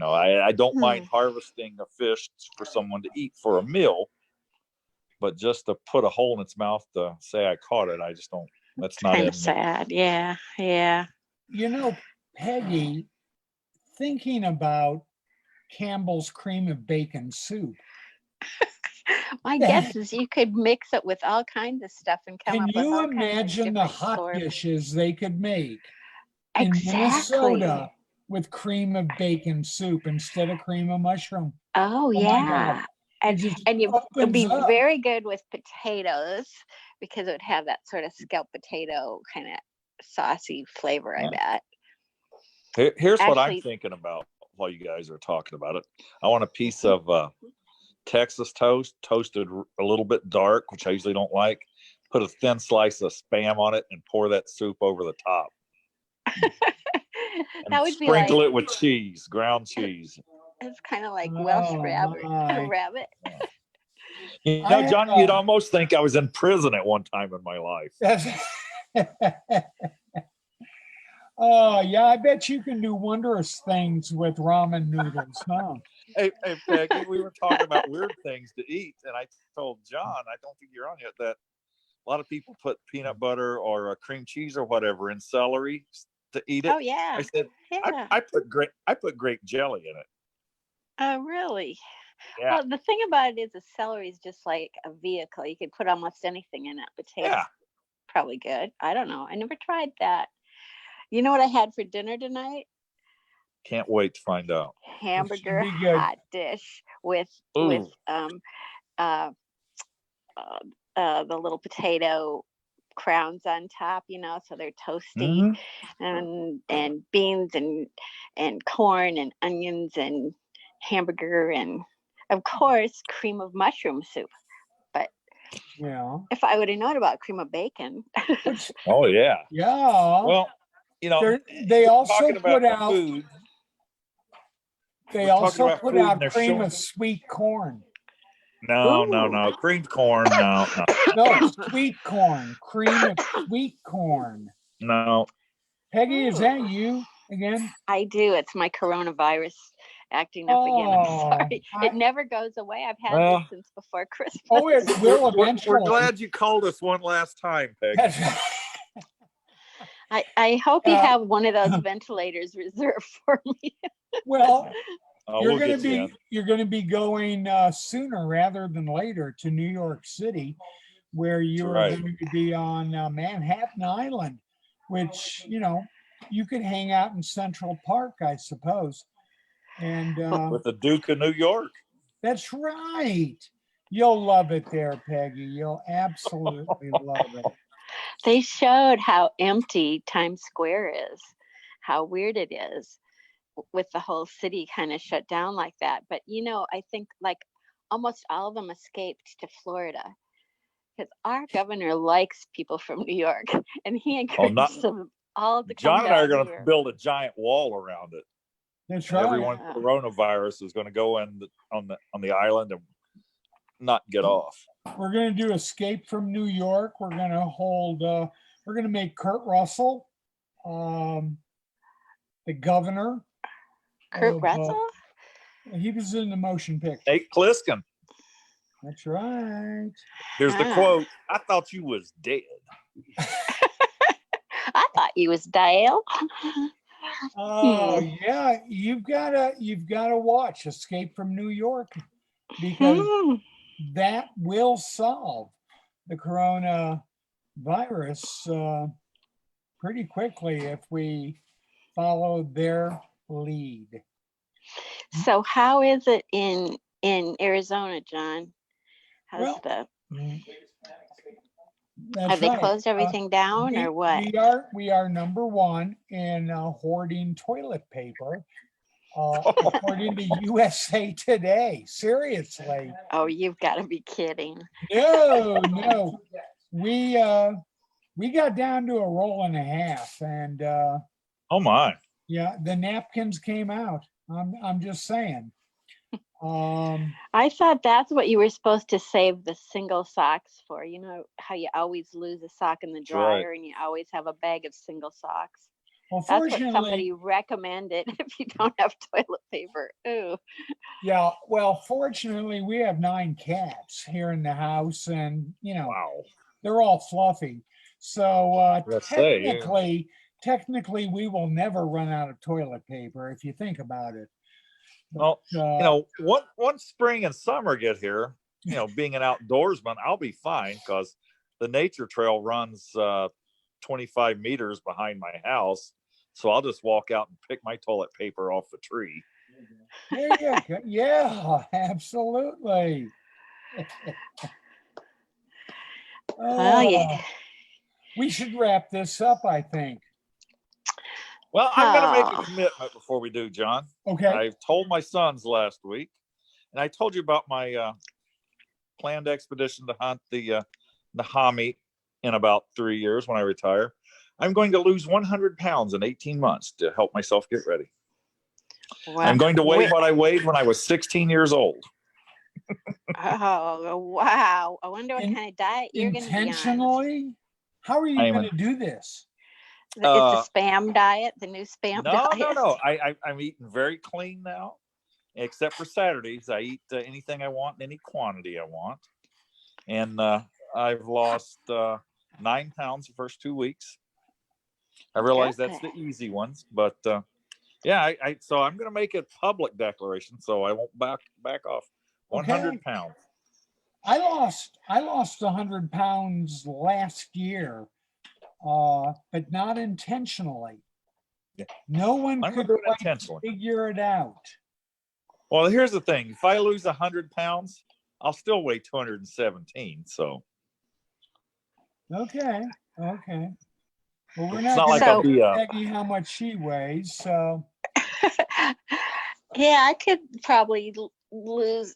I don't
Hmm.
mind harvesting a fish for someone to eat for a meal, but just to put a hole in its mouth to say I caught it, I just don't. That's not
Kind
in
of
me.
sad. Yeah. Yeah.
Peggy, thinking about Campbell's cream of bacon soup.
My guess is you could mix it with all kinds of stuff and come
Can
up with
you
all kinds of
imagine the
different
hot
sort.
dishes they could make in
Exactly.
Minnesota with cream of bacon soup instead of cream of mushroom?
Oh,
Oh my God.
yeah.
It
And
just
and it'd
opens
be
up.
very good with potatoes because it would have that sort of scalloped potato kind of saucy flavor, I
Yeah.
bet.
Here's what I'm
Actually,
thinking about while you guys are talking about it. I want a piece of Texas toast, toasted a little bit dark, which I usually don't like. Put a thin slice of Spam on it and pour that soup over the top.
that
And
would be like,
sprinkle it with cheese, ground cheese.
it's kind of like Welsh
Oh
rabbit.
my.
Rabbit.
I had
John, you'd almost think I was in prison at one time in my life.
that's Oh yeah, I bet you can do wondrous things with ramen noodles, huh?
Hey, Peggy, we were talking about weird things to eat, and I told John, I don't think you're on yet, that a lot of people put peanut butter or cream cheese or whatever in celery to eat it.
Oh, yeah.
I said,
Yeah.
I put grape jelly in it.
Oh, really?
Yeah,
Well, the thing about it is the celery is just like a vehicle. You could put almost anything in it. Potatoes
yeah.
probably good. I don't know. I never tried that. You know what I had for dinner tonight?
Can't wait to find out.
It should
Hamburger
be good.
hot dish with
Ooh,
uh, uh, the little potato crowns on top, so they're toasty,
mm-hmm.
and beans and corn and onions and hamburger and of course cream of mushroom soup. But
Yeah.
if I would have known about cream of bacon,
Which
Oh yeah.
yeah.
Well,
They
we're
also
talking about
put out
food.
they
We're talking
also
about
put
food, and
out
they're
cream
showing.
of sweet corn.
No. Creamed corn. No.
No, sweet corn. Cream of sweet corn.
No.
Peggy, is that you again?
I do. It's my coronavirus acting up again. I'm
Oh,
sorry. It never goes away. I've had
Well,
this since before Christmas.
oh, it will
we're
eventually.
glad you called us one last time, Peggy.
I hope you have one of those ventilators reserved for me.
Well,
We'll get you in.
you're going to be going sooner rather than later to New York City, where you
That's
are
right.
going to be on Manhattan Island, which you could hang out in Central Park, I suppose. And
With the Duke of New York.
that's right. You'll love it there, Peggy. You'll absolutely love it.
They showed how empty Times Square is, how weird it is with the whole city kind of shut down like that. But I think like almost all of them escaped to Florida because our governor likes people from New York and he encouraged them all to come
John and I are
down
going to
here.
build a giant wall around it.
That's
And
right.
everyone with coronavirus is going to go in on the island and not get off.
We're going to do Escape from New York. We're going to hold, we're going to make Kurt Russell the governor.
Kurt Russell?
He was in the motion picture.
Nate Pliskin.
That's right.
Here's the quote. I thought you was dead.
I thought you was Dale.
Oh yeah, you've gotta watch Escape from New York because that will solve the coronavirus pretty quickly if we follow their lead.
So how is it in Arizona, John? How's have they closed everything down or what?
We are number one in hoarding toilet paper, according to USA Today. Seriously.
Oh, you've got to be kidding.
No. We got down to a roll and a half, and
oh my.
yeah, the napkins came out. I'm just saying.
I thought that's what you were supposed to save the single socks for. You know how you always lose a sock in the
That's right.
dryer and you always have a bag of single socks.
Well,
That's what
fortunately,
somebody recommended if you don't have toilet paper. Ooh.
yeah, well, fortunately, we have 9 cats here in the house, and
Wow.
they're all fluffy. So
Let's say, yeah.
technically, we will never run out of toilet paper if you think about it.
Well,
Uh,
once spring and summer get here, being an outdoorsman, I'll be fine because the nature trail runs 25 meters behind my house. So I'll just walk out and pick my toilet paper off the tree.
there you go. Yeah, absolutely.
Well,
Oh,
yeah.
we should wrap this up, I think.
Well, I'm going to make a
Oh.
commitment before we do, John.
Okay.
I told my sons last week, and I told you about my planned expedition to hunt the Nahami in about 3 years when I retire. I'm going to lose 100 pounds in 18 months to help myself get ready.
Wow.
I'm going to weigh what I weighed when I was 16 years old.
Oh, wow. I wonder what kind of diet you're going to be on.
Intentionally? How are you going to do this?
It's a spam diet, the new spam diet.
No. I'm eating very clean now, except for Saturdays. I eat anything I want in any quantity I want. And I've lost 9 pounds the first 2 weeks. I realize that's the easy ones, but yeah, so I'm going to make a public declaration so I won't back off. 100 pounds.
I lost 100 pounds last year, but not intentionally.
Yeah.
No one
I'm
could
gonna do it
quite
intentionally.
figure it out.
Well, here's the thing: if I lose 100 pounds, I'll still weigh 217. So
Okay. Well, we're
it's
not
not
going
like
to
I'll be
tell Peggy how much she weighs. So
Yeah, I could probably lose,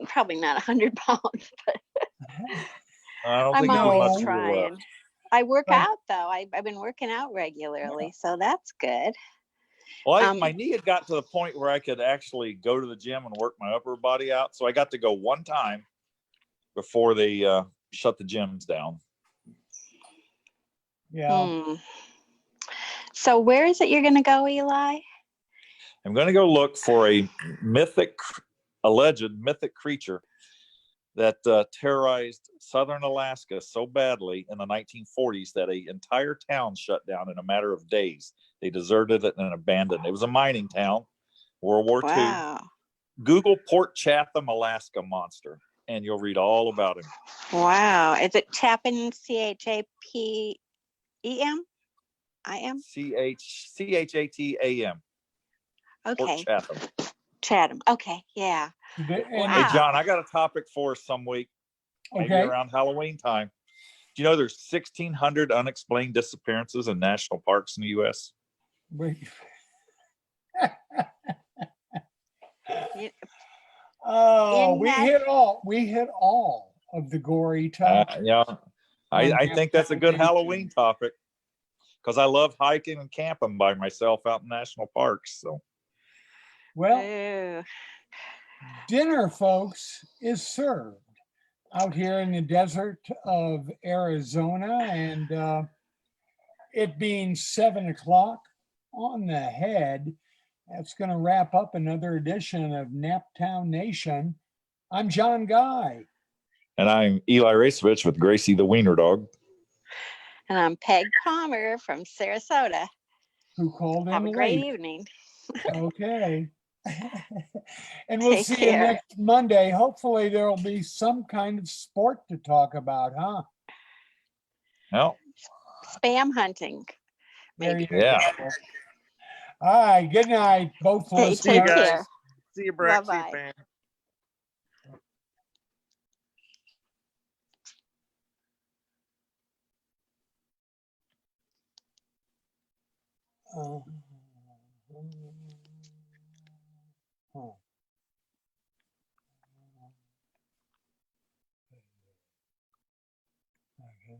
probably not 100 pounds, but
I don't
I'm
think there's
always
much
trying.
left.
I work
But-
out though. I've been working out regularly, so that's good.
Well, my knee had got to the point where I could actually go to the gym and work my upper body out. So I got to go one time before they shut the gyms down.
yeah.
So where is it you're going to go, Eli?
I'm going to go look for a alleged mythic creature that terrorized southern Alaska so badly in the 1940s that an entire town shut down in a matter of days. They deserted it and abandoned it. It was a mining town, World War
Wow.
II. Google Port Chatham, Alaska monster, and you'll read all about him.
Wow. Is it Chapin, Chapem? I-M?
Chatham.
Okay.
Port Chatham.
Chatham. Okay. Yeah.
And-
Wow.
Hey, John, I got a topic for us some week, maybe
Okay.
around Halloween time. Do you know there's 1,600 unexplained disappearances in national parks in the U.S.?
Wait.
You-
Oh,
In
we
that-
hit all of the gory topics.
Yeah, I
on
think that's a good
Naptown
Halloween
Nation.
topic because I love hiking and camping by myself out in national parks. So,
Well,
Ooh.
dinner, folks, is served out here in the desert of Arizona, and it being 7 o'clock on the head, that's going to wrap up another edition of Naptown Nation. I'm John Guy.
and I'm Eli Racevich with Gracie the Wiener Dog.
And I'm Peg Palmer from Sarasota.
Who called
Have
in
a great
late.
evening.
Okay. And we'll
Take
see you
care.
next Monday. Hopefully there'll be some kind of sport to talk about, huh?
Well,
Spam hunting.
There
Maybe.
you
yeah.
go. All right. Good night, both
Hey,
listeners.
take care.
See you, Breck. See you,
Bye-bye.
fam.
Uh, huh. Okay.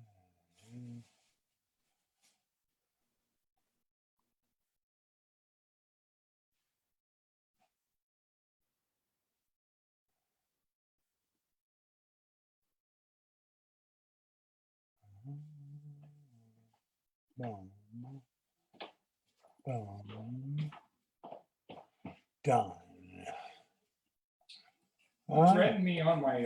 Boom. Boom. Done.
Threatened me on my